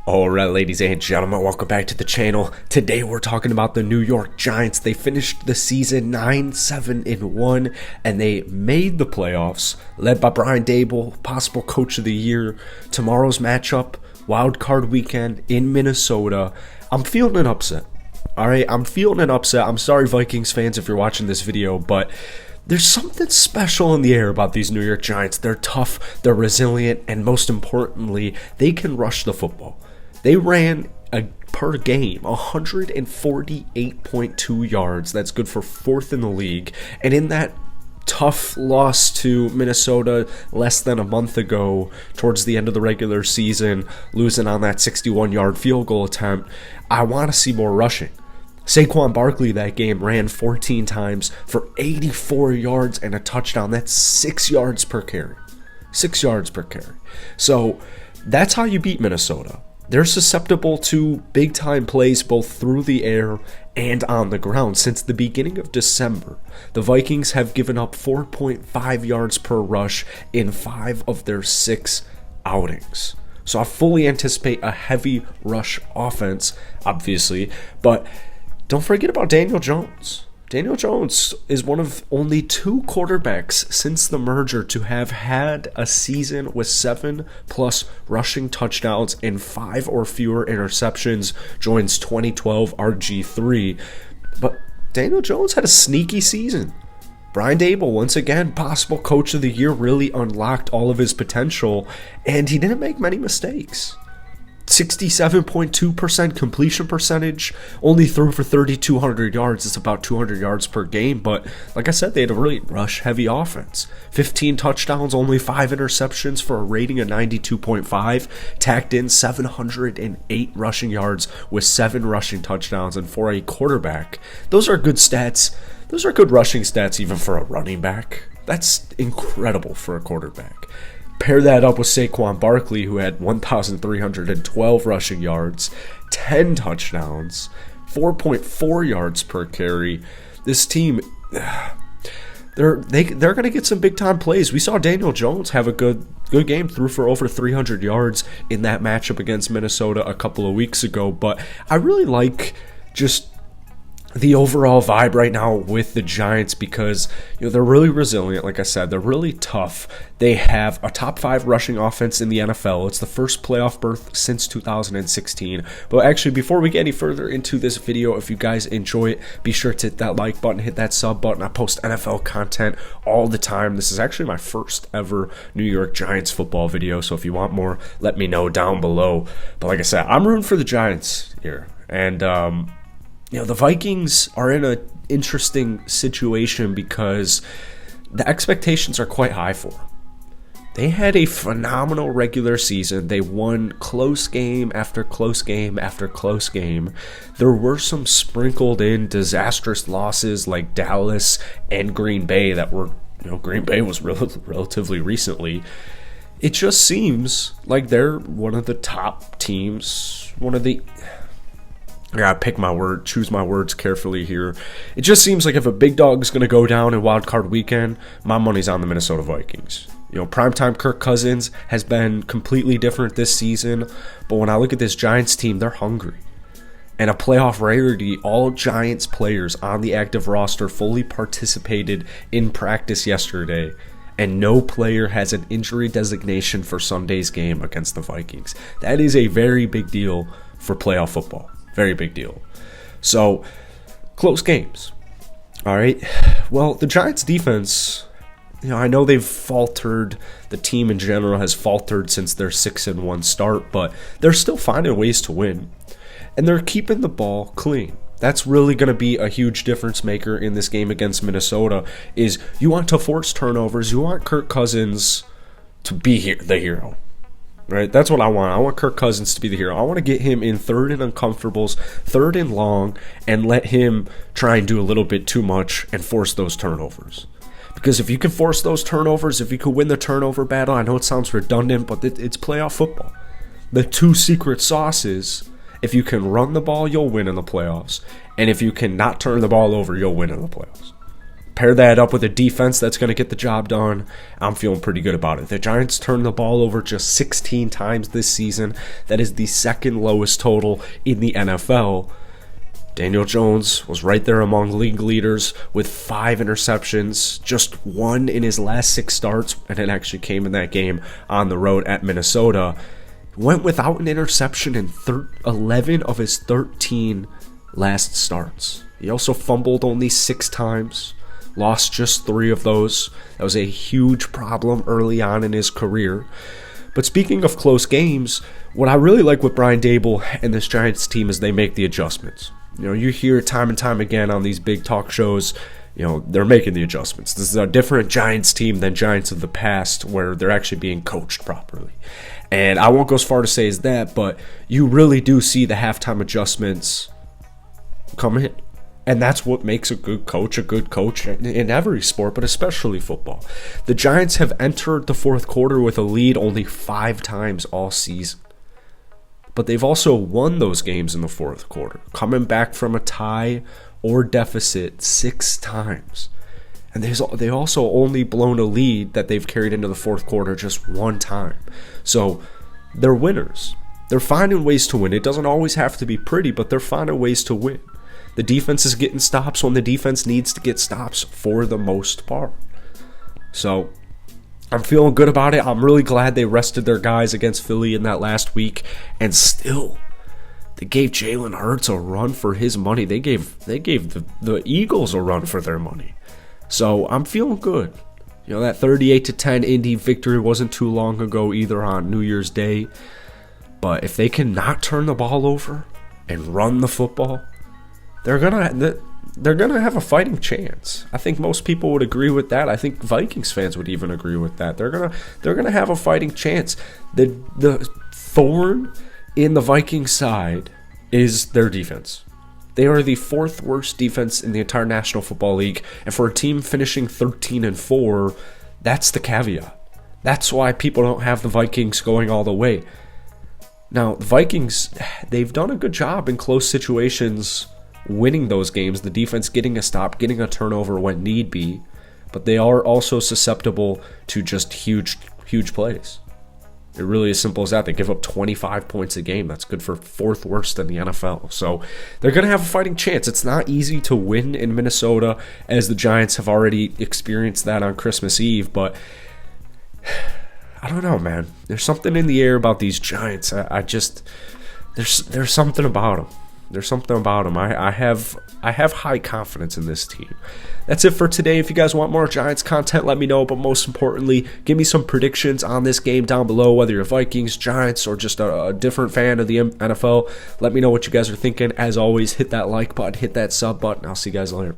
Alright, ladies and gentlemen, welcome back to the channel. Today we're talking about the New York Giants. They finished the season 9-7-1 and they made the playoffs, led by Brian Daboll, possible coach of the year. Tomorrow's matchup, wild card weekend in Minnesota. I'm feeling an upset. Alright, I'm feeling an upset. I'm sorry, Vikings fans, if you're watching this video, but there's something special in the air about these New York Giants. They're tough, they're resilient, and most importantly, they can rush the football. They ran per game 148.2 yards. That's good for fourth in the league. And in that tough loss to Minnesota less than a month ago, towards the end of the regular season, losing on that 61-yard field goal attempt, I want to see more rushing. Saquon Barkley that game ran 14 times for 84 yards and a touchdown. That's 6 yards per carry. 6 yards per carry. So that's how you beat Minnesota. They're susceptible to big-time plays both through the air and on the ground. Since the beginning of December, the Vikings have given up 4.5 yards per rush in 5 of their 6 outings. So I fully anticipate a heavy rush offense, obviously, but don't forget about Daniel Jones. Daniel Jones is one of only 2 quarterbacks since the merger to have had a season with 7+ rushing touchdowns and 5 or fewer interceptions. Joins 2012 RG3. But Daniel Jones had a sneaky season. Brian Daboll, once again, possible coach of the year, really unlocked all of his potential, and he didn't make many mistakes. 67.2% completion percentage, only threw for 3,200 yards. It's about 200 yards per game, but like I said, they had a really rush-heavy offense. 15 touchdowns, only 5 interceptions for a rating of 92.5, tacked in 708 rushing yards with 7 rushing touchdowns, and for a quarterback, those are good stats. Those are good rushing stats even for a running back. That's incredible for a quarterback. Pair that up with Saquon Barkley, who had 1,312 rushing yards, 10 touchdowns, 4.4 yards per carry. This team, they're going to get some big-time plays. We saw Daniel Jones have a good game, threw for over 300 yards in that matchup against Minnesota a couple of weeks ago. But I really like just the overall vibe right now with the Giants because they're really resilient. Like I said, they're really tough. They have a top 5 rushing offense in the NFL. It's the first playoff berth since 2016. But actually, before we get any further into this video, if you guys enjoy it, be sure to hit that like button, hit that sub button. I post NFL content all the time. This is actually my first ever New York Giants football video, so if you want more, let me know down below. But like I said, I'm rooting for the Giants here, and the Vikings are in an interesting situation because the expectations are quite high for them. They had a phenomenal regular season. They won close game after close game after close game. There were some sprinkled in disastrous losses like Dallas and Green Bay that were, Green Bay was relatively recently. It just seems like they're one of the top teams, I gotta choose my words carefully here. It just seems like if a big dog's gonna go down in Wild Card Weekend, my money's on the Minnesota Vikings. Primetime Kirk Cousins has been completely different this season, but when I look at this Giants team, they're hungry. And a playoff rarity, all Giants players on the active roster fully participated in practice yesterday, and no player has an injury designation for Sunday's game against the Vikings. That is a very big deal for playoff football. Very big deal. So, close games. All right. Well, the Giants defense, I know they've faltered. The team in general has faltered since their 6-1 start, but they're still finding ways to win. And they're keeping the ball clean. That's really going to be a huge difference maker in this game against Minnesota. Is you want to force turnovers. You want Kirk Cousins to be the hero. Right, that's what I want. I want Kirk Cousins to be the hero. I want to get him in 3rd and uncomfortables, 3rd and long, and let him try and do a little bit too much and force those turnovers. Because if you can force those turnovers, if you can win the turnover battle, I know it sounds redundant, but it's playoff football. The 2 secret sauces, if you can run the ball, you'll win in the playoffs. And if you can not turn the ball over, you'll win in the playoffs. Pair that up with a defense that's going to get the job done. I'm feeling pretty good about it. The Giants turned the ball over just 16 times this season. That is the second lowest total in the NFL. Daniel Jones was right there among league leaders with 5 interceptions, just 1 in his last 6 starts, and it actually came in that game on the road at Minnesota. Went without an interception in 11 of his 13 last starts. He also fumbled only 6 times. Lost just 3 of those. That was a huge problem early on in his career. But speaking of close games, what I really like with Brian Daboll and this Giants team is they make the adjustments. You hear time and time again on these big talk shows, they're making the adjustments. This is a different Giants team than Giants of the past where they're actually being coached properly. And I won't go as far to say as that, but you really do see the halftime adjustments come in. And that's what makes a good coach in every sport, but especially football. The Giants have entered the fourth quarter with a lead only 5 times all season. But they've also won those games in the fourth quarter, coming back from a tie or deficit 6 times. And they also only blown a lead that they've carried into the fourth quarter just 1 time. So they're winners. They're finding ways to win. It doesn't always have to be pretty, but they're finding ways to win. The defense is getting stops when the defense needs to get stops for the most part. So I'm feeling good about it. I'm really glad they rested their guys against Philly in that last week. And still, they gave Jalen Hurts a run for his money. They gave the Eagles a run for their money. So I'm feeling good. That 38-10 Indy victory wasn't too long ago either on New Year's Day. But if they can not turn the ball over and run the football, they're gonna have a fighting chance. I think most people would agree with that. I think Vikings fans would even agree with that. They're gonna have a fighting chance. The thorn in the Vikings side is their defense. They are the 4th worst defense in the entire National Football League, and for a team finishing 13-4, that's the caveat. That's why people don't have the Vikings going all the way. Now, the Vikings, they've done a good job in close situations winning those games, the defense getting a stop, getting a turnover when need be, but they are also susceptible to just huge plays. It really is simple as that. They give up 25 points a game. That's good for 4th worst in the NFL. So they're going to have a fighting chance. It's not easy to win in Minnesota, as the Giants have already experienced that on Christmas Eve, but I don't know, man. There's something in the air about these Giants. There's something about them. There's something about them. I have high confidence in this team. That's it for today. If you guys want more Giants content, let me know. But most importantly, give me some predictions on this game down below, whether you're Vikings, Giants, or just a different fan of the NFL. Let me know what you guys are thinking. As always, hit that like button, hit that sub button. I'll see you guys later.